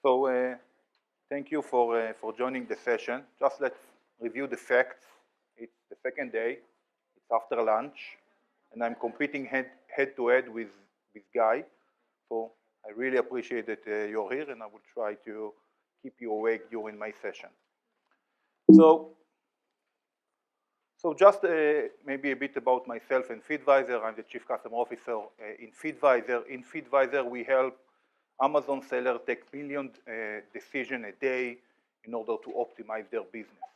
So thank you for joining the session. Just let's review the facts. It's the second day. It's after lunch, and I'm competing head to head with this guy. So I really appreciate that you're here, and I will try to keep you awake during my session. So just maybe a bit about myself and FeedVisor. I'm the Chief Customer Officer in FeedVisor. In FeedVisor, we help Amazon sellers take million decisions a day in order to optimize their business,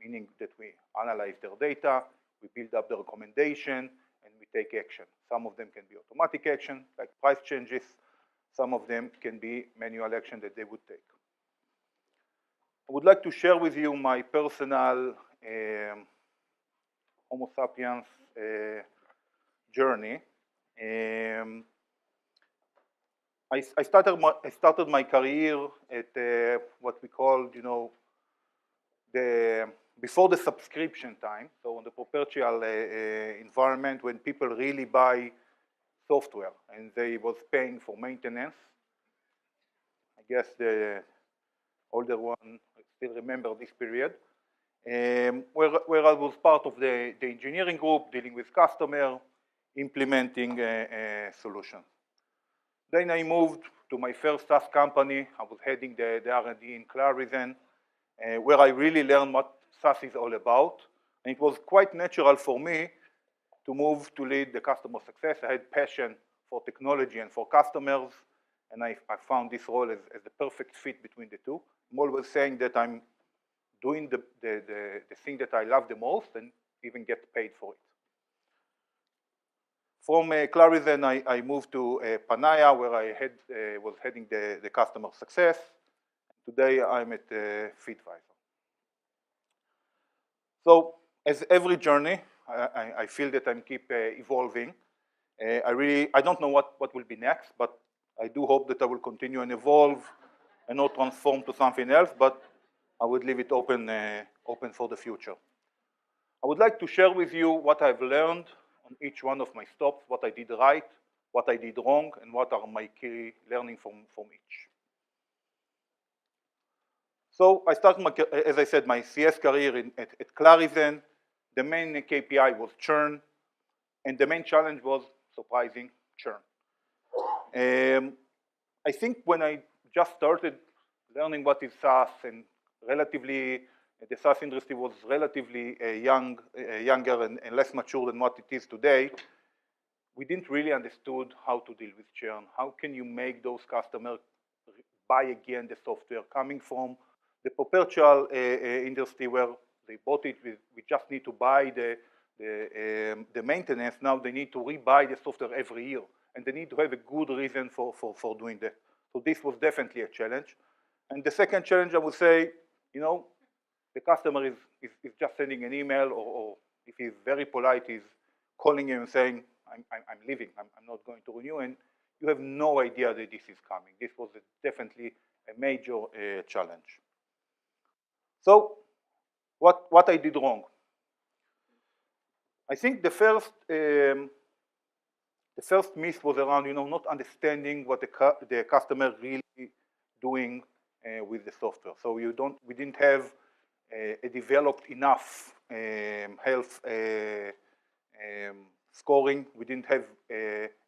meaning that we analyze their data, we build up the recommendation, and we take action. Some of them can be automatic action, like price changes. Some of them can be manual action that they would take. I would like to share with you my personal Homo sapiens journey. I started my career at what we call, before the subscription time, so on the perpetual environment when people really buy software and they was paying for maintenance. I guess the older one still remember this period, where I was part of the engineering group dealing with customer, implementing a solution. Then I moved to my first SaaS company. I was heading the R&D in Clarizen, where I really learned what SaaS is all about. And it was quite natural for me to move to lead the customer success. I had passion for technology and for customers, and I found this role as the perfect fit between the two. I'm always saying that I'm doing the thing that I love the most and even get paid for it. From Clarizen, I moved to Panaya, where I was heading the customer success. Today, I'm at FeedVisor. So, as every journey, I feel that I'm keep evolving. I don't know what will be next, but I do hope that I will continue and evolve and not transform to something else, but I would leave it open for the future. I would like to share with you what I've learned on each one of my stops, what I did right, what I did wrong, and what are my key learning from each. So I started, as I said, my CS career at Clarizen. The main KPI was churn, and the main challenge was surprising churn. I think when I just started learning what is SaaS, and relatively the SaaS industry was relatively younger and less mature than what it is today, we didn't really understood how to deal with churn. How can you make those customers buy again the software coming from the perpetual industry where they bought it, we just need to buy the maintenance. Now they need to rebuy the software every year, and they need to have a good reason for doing that. So this was definitely a challenge. And the second challenge, I would say, the customer is just sending an email, or if he's very polite, he's calling you and saying, I'm leaving, I'm not going to renew, and you have no idea that this is coming. This was definitely a major challenge. So what I did wrong? I think the first myth was around, not understanding what the customer really doing with the software. So we didn't have a developed enough health scoring. We didn't have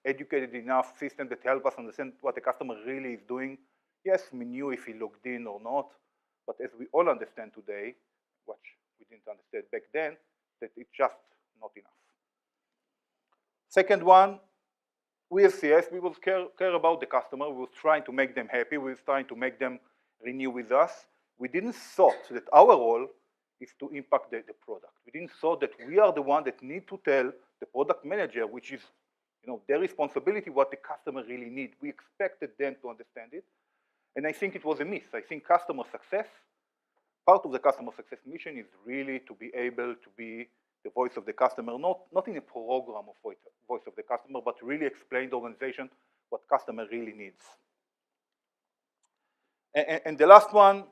educated enough system that help us understand what the customer really is doing. Yes, we knew if he logged in or not, but as we all understand today, which we didn't understand back then, that it's just not enough. Second one, we as CS, we will care about the customer. We were trying to make them happy. We were trying to make them renew with us. We didn't thought that our role is to impact the product. We didn't thought that we are the one that need to tell the product manager, which is their responsibility, what the customer really need. We expected them to understand it, and I think it was a miss. I think customer success, part of the customer success mission is really to be able to be the voice of the customer, not in a program of voice of the customer, but really explain the organization what customer really needs. And the last one,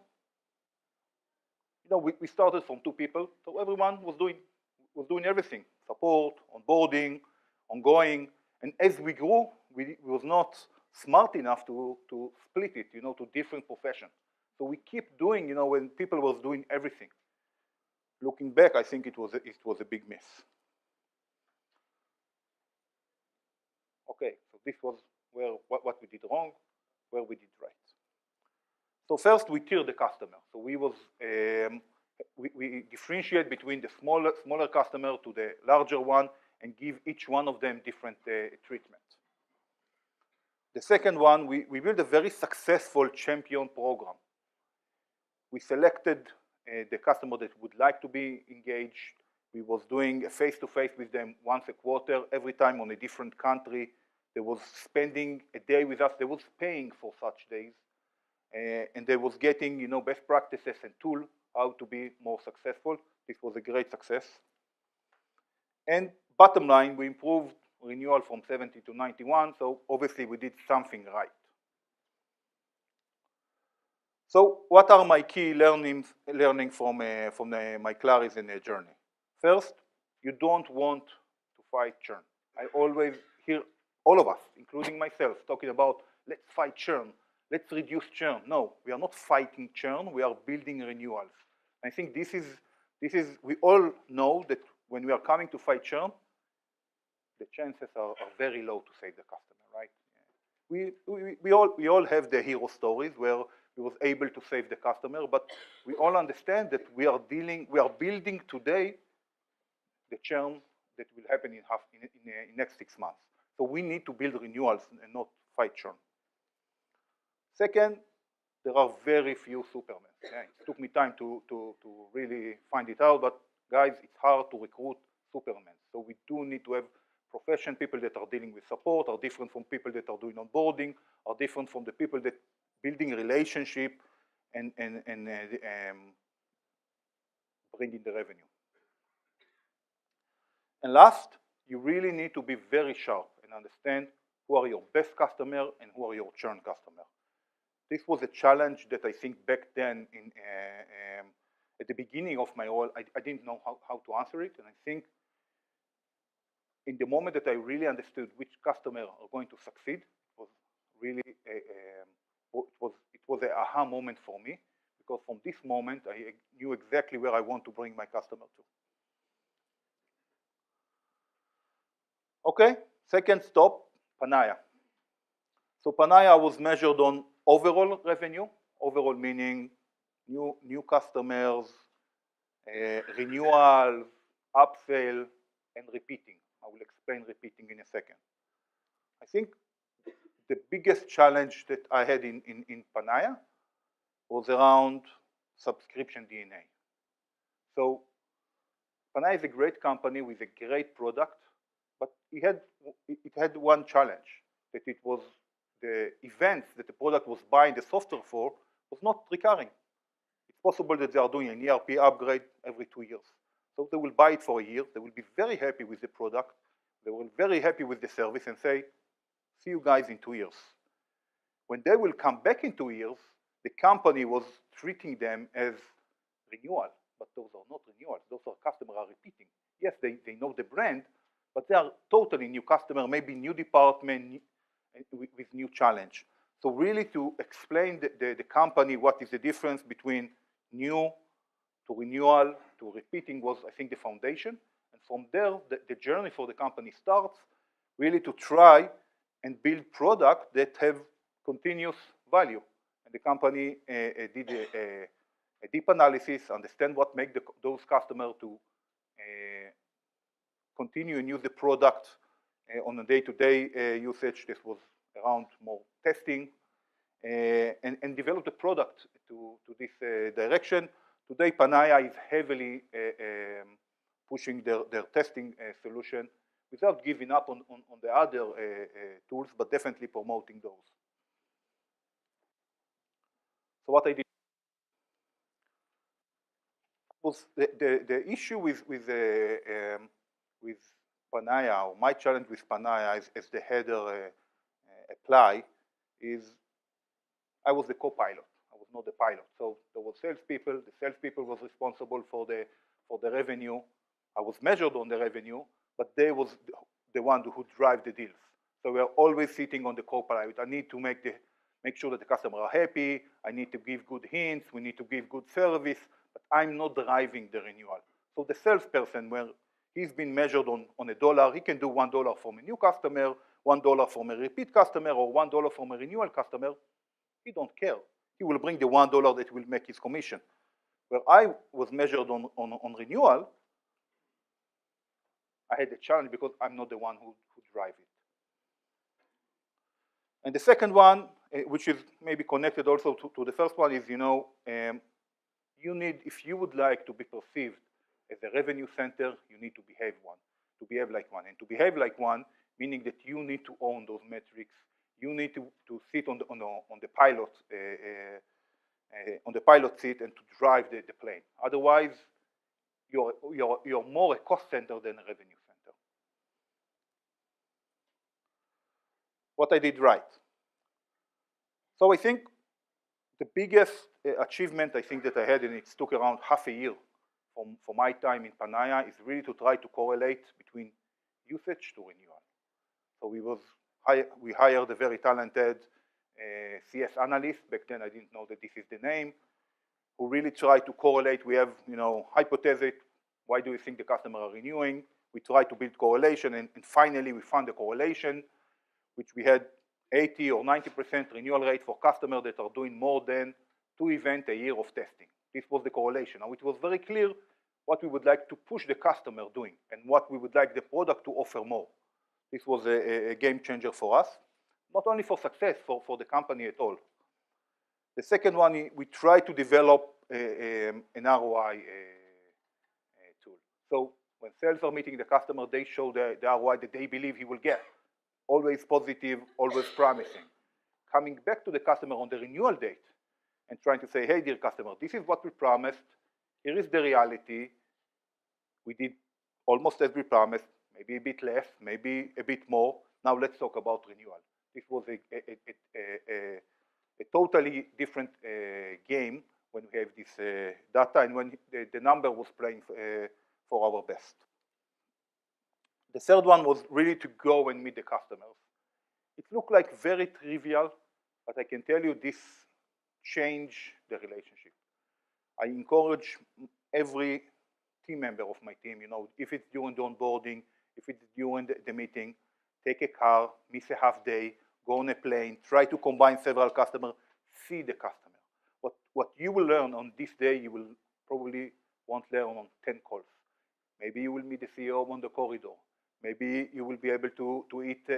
we started from 2 people, so everyone was doing everything: support, onboarding, ongoing. And as we grew, we was not smart enough to split it, to different professions. So we keep doing, when people was doing everything. Looking back, I think it was a big miss. Okay, so this was what we did wrong, where we did right. So first we tier the customer. So we differentiate between the smaller customer to the larger one and give each one of them different treatment. The second one, we built a very successful champion program. We selected the customer that would like to be engaged. We was doing a face-to-face with them once a quarter, every time on a different country. They was spending a day with us. They was paying for such days. And they was getting, best practices and tools how to be more successful. This was a great success. And bottom line, we improved renewal from 70 to 91, so obviously we did something right. So what are my key learning from my Claris and journey? First, you don't want to fight churn. I always hear all of us, including myself, talking about let's fight churn, let's reduce churn. No, we are not fighting churn, we are building renewals. I think this is we all know that when we are coming to fight churn, the chances are very low to save the customer, right? We all have the hero stories where we was able to save the customer, but we all understand that we are building today the churn that will happen in next 6 months. So we need to build renewals and not fight churn. Second, there are very few Supermen. Yeah, it took me time to really find it out, but guys, it's hard to recruit Supermen. So we do need to have professional people that are dealing with support, are different from people that are doing onboarding, are different from the people that building a relationship and bringing the revenue. And last, you really need to be very sharp and understand who are your best customer and who are your churn customer. This was a challenge that I think back then at the beginning of my role, I didn't know how to answer it, and I think in the moment that I really understood which customer are going to succeed, it was really it was an aha moment for me, because from this moment I knew exactly where I want to bring my customer to. Okay, second stop, Panaya. So Panaya was measured on overall revenue, overall meaning new customers, renewal, upsell, and repeating. I will explain repeating in a second. I think the biggest challenge that I had in Panaya was around subscription DNA. So Panaya is a great company with a great product, but it had one challenge, that it was the events that the product was buying the software for was not recurring. It's possible that they are doing an ERP upgrade every 2 years. So they will buy it for a year, they will be very happy with the product, they will be very happy with the service and say, see you guys in 2 years. When they will come back in 2 years, the company was treating them as renewal, but those are not renewals, those are customers are repeating. Yes, they know the brand, but they are totally new customer, maybe new department with new challenge. So really to explain the company what is the difference between new to renewal to repeating was, I think, the foundation. And from there, the journey for the company starts really to try and build products that have continuous value. And the company did a deep analysis, understand what makes those customers to continue and use the product on a day-to-day usage. This was around more testing and develop the product to this direction. Today, Panaya is heavily pushing their testing solution without giving up on the other tools, but definitely promoting those. So what I did was the issue with Panaya, or my challenge with Panaya as the header apply, is I was the co-pilot. I was not the pilot. So there were salespeople. The salespeople was responsible for the revenue. I was measured on the revenue, but they was the one who drive the deals. So we are always sitting on the co-pilot. I need to make sure that the customer are happy. I need to give good hints. We need to give good service, but I'm not driving the renewal. So the salesperson, where he's been measured on a dollar, he can do $1 from a new customer, $1 from a repeat customer, or $1 from a renewal customer. He don't care. He will bring the $1 that will make his commission. Where I was measured on renewal, I had a challenge because I'm not the one who drive it. And the second one, which is maybe connected also to the first one, is, you need, if you would like to be perceived as a revenue center, you need to behave like one. And to behave like one, meaning that you need to own those metrics. You need to sit on the pilot seat and to drive the plane. Otherwise, you're more a cost center than a revenue center. What I did right. So I think the biggest achievement I think that I had, and it took around half a year for my time in Panaya, is really to try to correlate between usage to renewal. So we hired a very talented CS analyst. Back then I didn't know that this is the name, who really tried to correlate. We have, hypothesis, why do you think the customer are renewing? We try to build correlation, and finally we found a correlation, which we had 80 or 90% renewal rate for customers that are doing more than 2 events a year of testing. This was the correlation. Now it was very clear what we would like to push the customer doing and what we would like the product to offer more. This was a game changer for us, not only for success, for the company at all. The second one, we try to develop an ROI tool. So when sales are meeting the customer, they show the ROI that they believe he will get. Always positive, always promising. Coming back to the customer on the renewal date and trying to say, hey, dear customer, this is what we promised. Here is the reality. We did almost as we promised, maybe a bit less, maybe a bit more. Now let's talk about renewal. This was a totally different game when we have this data and when the number was playing for our best. The third one was really to go and meet the customers. It looked like very trivial, but I can tell you this changed the relationship. I encourage every team member of my team, if it's during the onboarding, if it's during the meeting, take a car, miss a half day, go on a plane, try to combine several customers, see the customer. What you will learn on this day, you will probably won't learn on 10 calls. Maybe you will meet the CEO on the corridor. Maybe you will be able to eat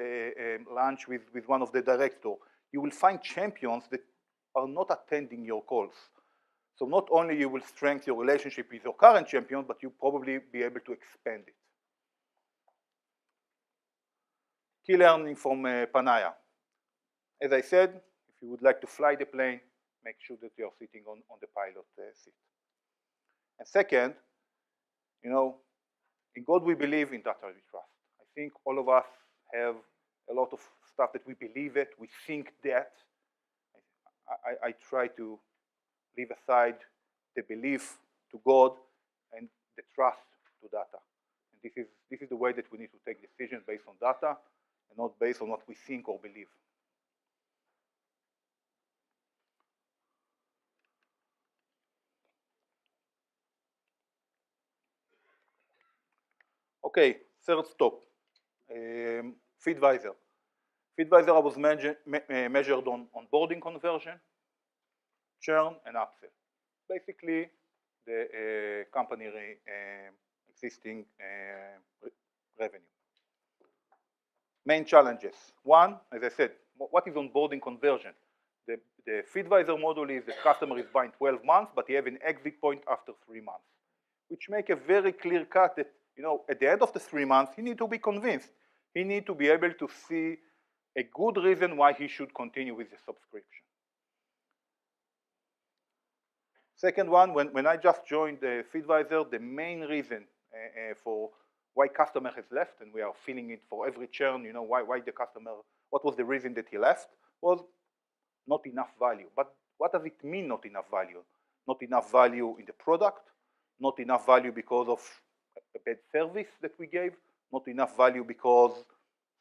lunch with one of the directors. You will find champions that are not attending your calls. So not only you will strengthen your relationship with your current champion, but you probably be able to expand it. Key learning from Panaya. As I said, if you would like to fly the plane, make sure that you are sitting on the pilot seat. And second, in God we believe, in data we trust. I think all of us have a lot of stuff that we believe it, we think that. I try to leave aside the belief to God and the trust to data. And this is the way that we need to take decisions based on data and not based on what we think or believe. Okay, third stop, FeedVisor. FeedVisor I was measured on onboarding conversion, churn, and upsell. Basically, the company existing revenue. Main challenges. One, as I said, what is onboarding conversion? The FeedVisor model is the customer is buying 12 months, but he have an exit point after 3 months, which make a very clear cut that, at the end of the 3 months, he need to be convinced. He need to be able to see a good reason why he should continue with the subscription. Second one, when I just joined the FeedVisor, the main reason for why customer has left, and we are feeling it for every churn, why the customer, what was the reason that he left, was not enough value. But what does it mean not enough value? Not enough value in the product, not enough value because of a bad service that we gave, not enough value because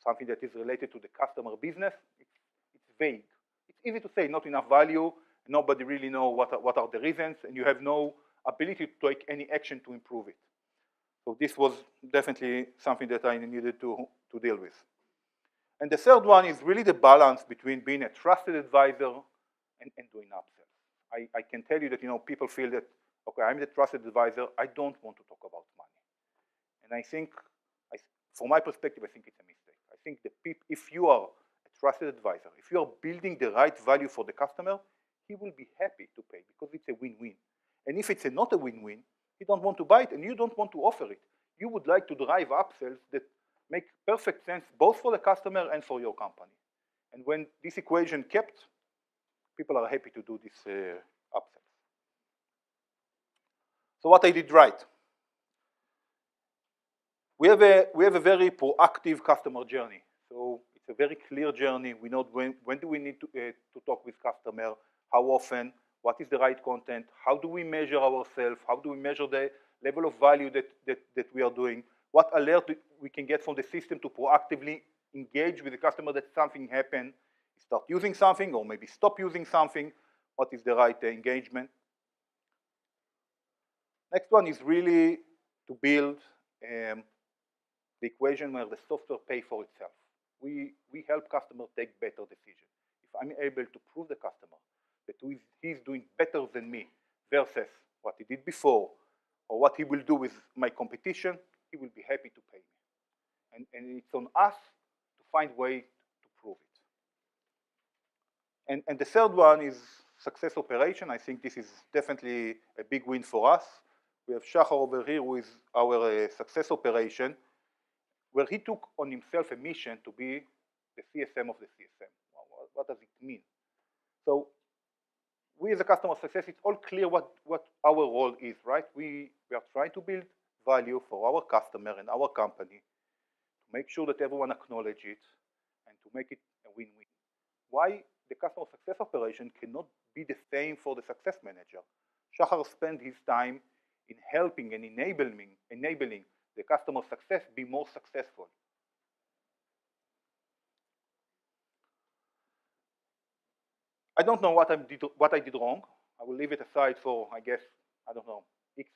something that is related to the customer business, it's vague. It's easy to say not enough value, nobody really know what are the reasons, and you have no ability to take any action to improve it. So this was definitely something that I needed to deal with. And the third one is really the balance between being a trusted advisor and doing upsells. I can tell you that people feel that, okay, I'm the trusted advisor, I don't want to talk about money. And I think, from my perspective, I think it's a mistake. I think that if you are a trusted advisor, if you are building the right value for the customer, he will be happy to pay because it's a win-win. And if it's not a win-win, you don't want to buy it and you don't want to offer it. You would like to drive upsells that make perfect sense both for the customer and for your company. And when this equation kept, people are happy to do this upsells. So what I did right? We have a very proactive customer journey. So it's a very clear journey. We know when do we need to talk with customer, how often, what is the right content, how do we measure ourselves, how do we measure the level of value that we are doing, what alert we can get from the system to proactively engage with the customer that something happened, start using something or maybe stop using something, what is the right engagement. Next one is really to build the equation where the software pays for itself. We help customers take better decisions. If I'm able to prove the customer that he's doing better than me versus what he did before or what he will do with my competition, he will be happy to pay me. And it's on us to find ways to prove it. And the third one is success operation. I think this is definitely a big win for us. We have Shachar over here who is our success operation, where he took on himself a mission to be the CSM of the CSM. What does it mean? So we as a customer success, it's all clear what our role is, right? We are trying to build value for our customer and our company, to make sure that everyone acknowledges it, and to make it a win-win. Why the customer success operation cannot be the same for the success manager? Shachar spent his time in helping and enabling the customer success be more successful. I don't know what I did wrong. I will leave it aside for, I guess, I don't know, X,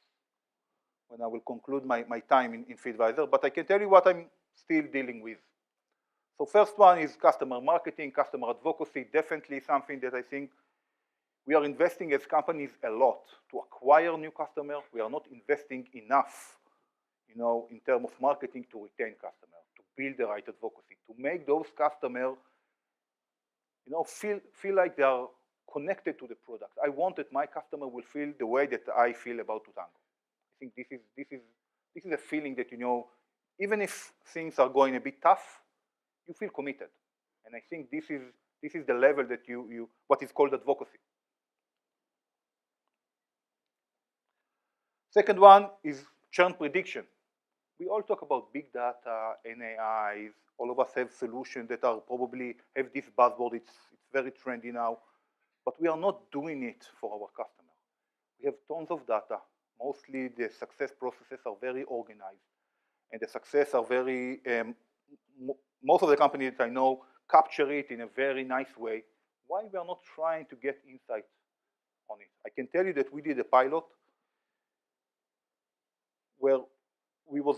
when I will conclude my time in FeedVisor, but I can tell you what I'm still dealing with. So first one is customer marketing, customer advocacy, definitely something that I think we are investing as companies a lot to acquire new customers. We are not investing enough, in terms of marketing to retain customers, to build the right advocacy, to make those customers, feel like they are connected to the product. I want that my customer will feel the way that I feel about Tutango. I think this is a feeling that even if things are going a bit tough, you feel committed. And I think this is the level that what is called advocacy. Second one is churn prediction. We all talk about big data, NAIs, all of us have solutions that are probably have this buzzword, it's very trendy now, but we are not doing it for our customers. We have tons of data. Mostly the success processes are very organized, and the success are very, most of the companies that I know capture it in a very nice way. Why we are not trying to get insight on it? I can tell you that we did a pilot where we was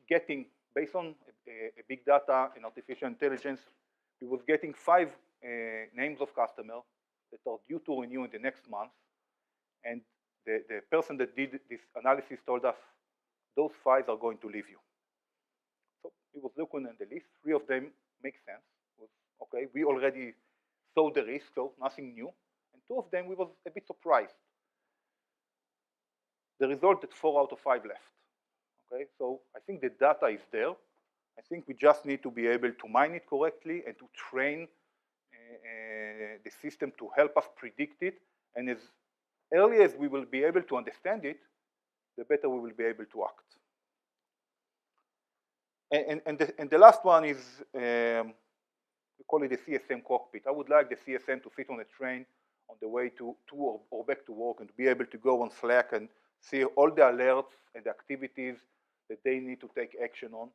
getting, based on a big data and artificial intelligence, we was getting 5 names of customers that are due to renew in the next month, and the person that did this analysis told us those 5 are going to leave you. So we was looking at the list. 3 of them make sense. Okay, we already saw the risk, so nothing new. And 2 of them we was a bit surprised. The result that 4 out of 5 left. Okay, so I think the data is there. I think we just need to be able to mine it correctly and to train the system to help us predict it. And as early as we will be able to understand it, the better we will be able to act. And the last one is, we call it the CSM cockpit. I would like the CSM to sit on a train on the way to or back to work, and to be able to go on Slack and see all the alerts and the activities that they need to take action on.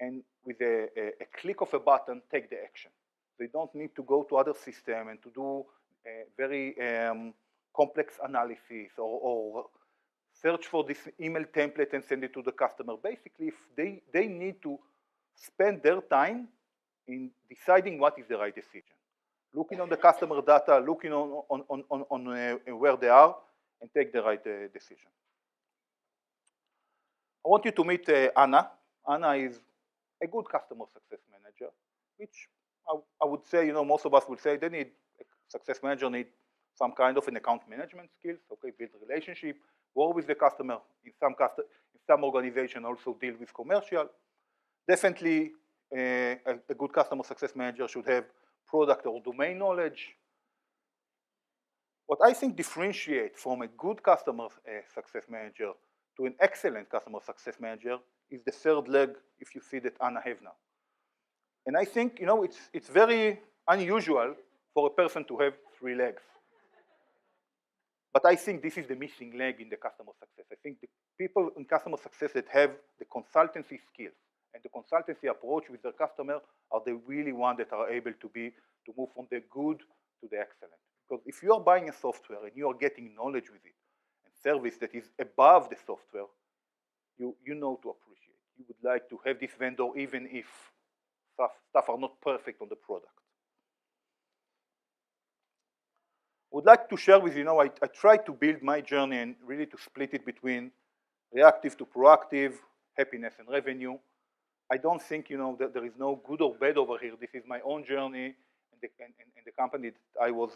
and with a click of a button, take the action. They don't need to go to other system and to do very complex analysis or search for this email template and send it to the customer. Basically, if they need to spend their time in deciding what is the right decision, looking on the customer data, looking on where they are, and take the right decision. I want you to meet Anna. Anna is a good customer success manager, which I would say, most of us would say they need a success manager, need some kind of an account management skills, okay, build a relationship, work with the customer. In some organization also deal with commercial. Definitely a good customer success manager should have product or domain knowledge. What I think differentiates from a good customer success manager to an excellent customer success manager is the third leg, if you see that Anna have now. And I think, it's very unusual for a person to have 3 legs. But I think this is the missing leg in the customer success. I think the people in customer success that have the consultancy skills and the consultancy approach with their customer are the really ones that are able to move from the good to the excellent. Because if you are buying a software and you are getting knowledge with it and service that is above the software, you know to appreciate. You would like to have this vendor even if stuff are not perfect on the product. I would like to share with you, I tried to build my journey and really to split it between reactive to proactive, happiness and revenue. I don't think, that there is no good or bad over here. This is my own journey and the company that I was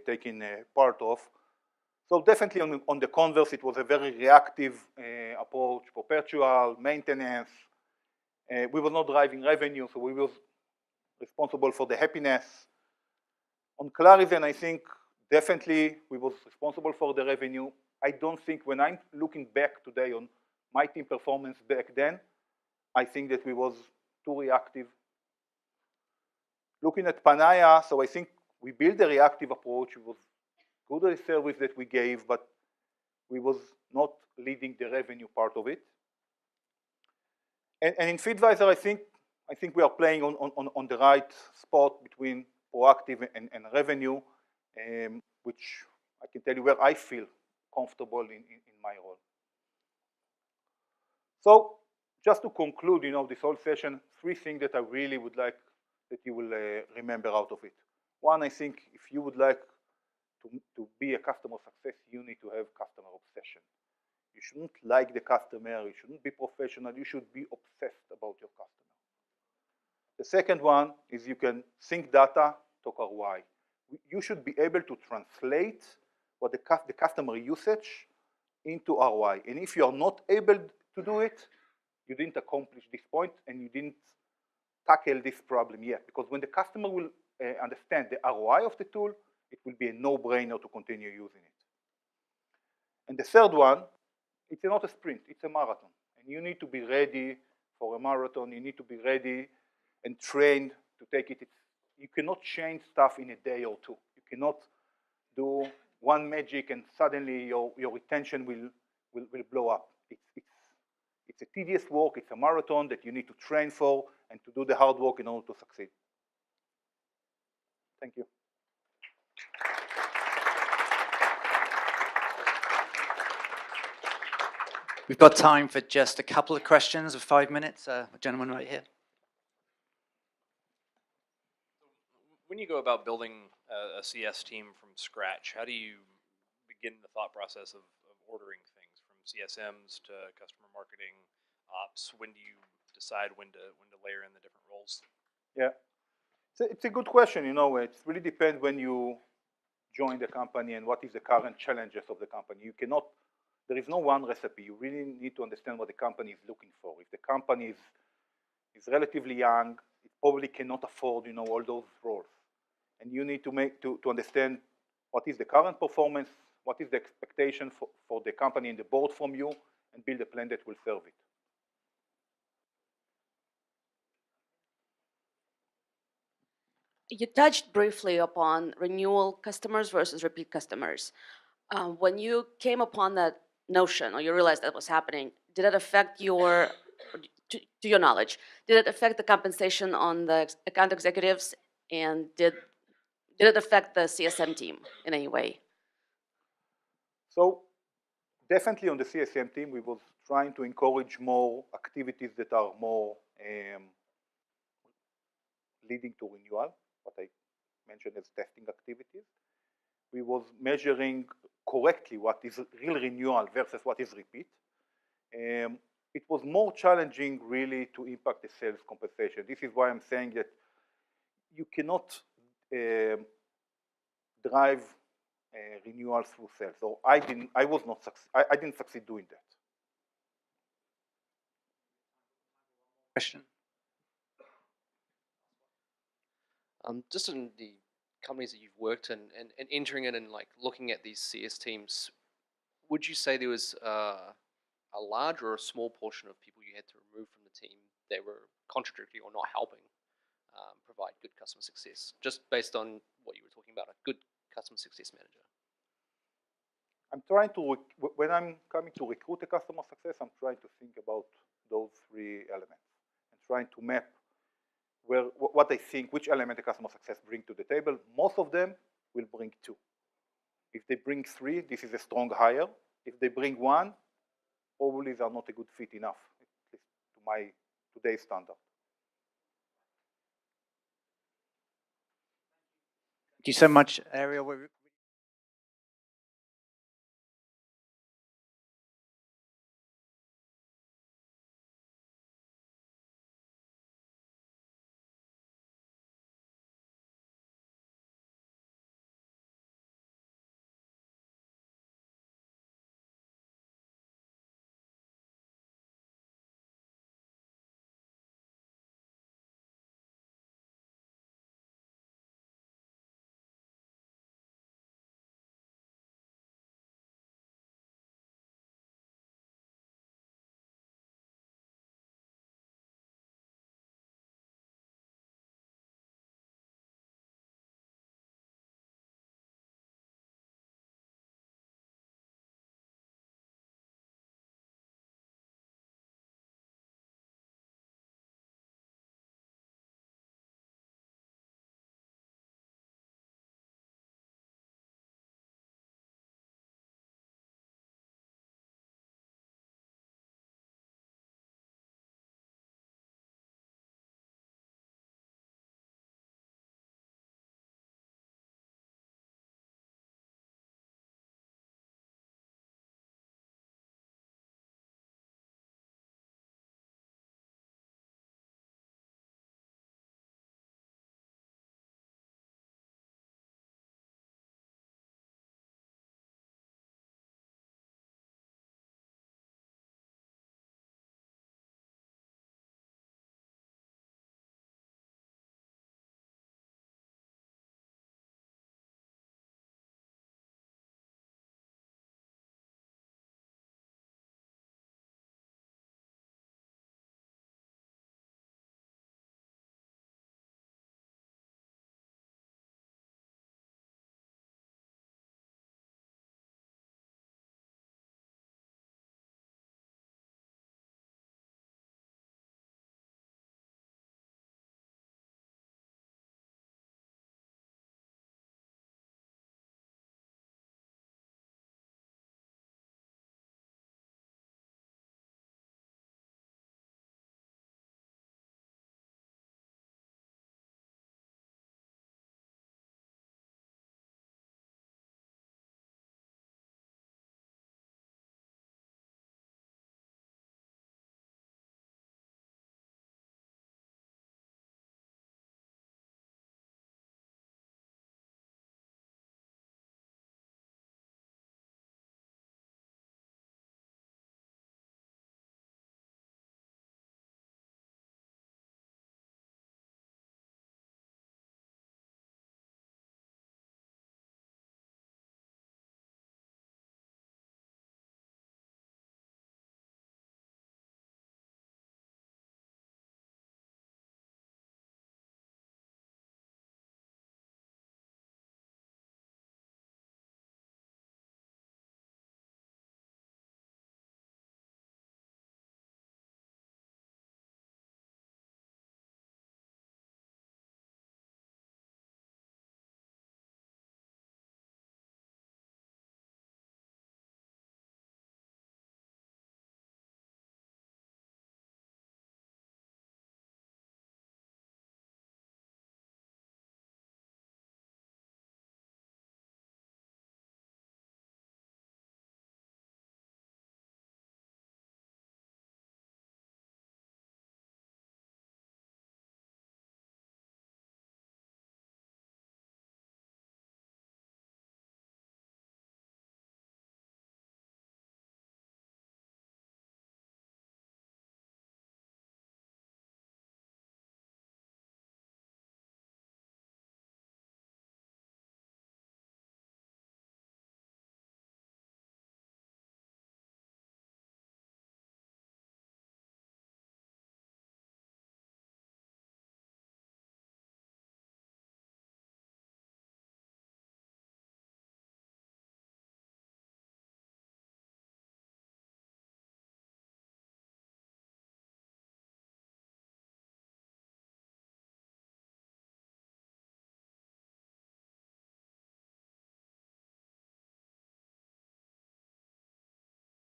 taking part of. So definitely on the converse, it was a very reactive approach, perpetual, maintenance. We were not driving revenue, so we were responsible for the happiness. On Clarizen, I think definitely we was responsible for the revenue. I don't think when I'm looking back today on my team performance back then, I think that we was too reactive. Looking at Panaya, so I think we built a reactive approach. It was good at the service that we gave, but we was not leading the revenue part of it. And in FeedVisor, I think we are playing on the right spot between proactive and revenue, which I can tell you where I feel comfortable in my role. So just to conclude, this whole session, 3 things that I really would like that you will remember out of it. One, I think if you would like to be a customer success, you need to have customer obsession. You shouldn't like the customer, you shouldn't be professional, you should be obsessed about your customer. The second one is you can think data, talk ROI. You should be able to translate what the customer usage into ROI. And if you are not able to do it, you didn't accomplish this point and you didn't tackle this problem yet. Because when the customer will understand the ROI of the tool, it will be a no-brainer to continue using it. And the third one, it's not a sprint, it's a marathon. And you need to be ready for a marathon. You need to be ready and trained to take it. You cannot change stuff in a day or 2. You cannot do one magic and suddenly your retention will blow up. It's a tedious work, it's a marathon that you need to train for and to do the hard work in order to succeed. Thank you. We've got time for just a couple of questions of 5 minutes. A gentleman right here. When you go about building a CS team from scratch, how do you begin the thought process of ordering things from CSMs to customer marketing, ops? When do you decide when to layer in the different roles? Yeah, it's a good question. It really depends when you join the company and what is the current challenges of the company. There is no one recipe. You really need to understand what the company is looking for. If the company is relatively young, it probably cannot afford, all those roles. And you need to understand what is the current performance, what is the expectation for the company and the board from you, and build a plan that will serve it. You touched briefly upon renewal customers versus repeat customers. When you came upon that notion, or you realized that was happening, did it affect your to your knowledge, did it affect the compensation on the account executives, and did it affect the CSM team in any way? So definitely on the CSM team, we was trying to encourage more activities that are more leading to renewal, what I mentioned as testing activities. We was measuring correctly what is real renewal versus what is repeat. It was more challenging really to impact the sales compensation. This is why I'm saying that you cannot drive renewal through sales. So I didn't succeed doing that. Question. Just in the companies that you've worked in and entering in and like looking at these CS teams, would you say there was a large or a small portion of people you had to remove from the team that were contradictory or not helping provide good customer success, just based on what you were talking about, a good customer success manager? I'm trying to, when I'm coming to recruit a customer success, I'm trying to think about those three elements and trying to map what I think, which element the customer success bring to the table. Most of them will bring two. If they bring three, this is a strong hire. If they bring one, probably they are not a good fit enough, at least to my today's standard. Thank you so much, Ariel.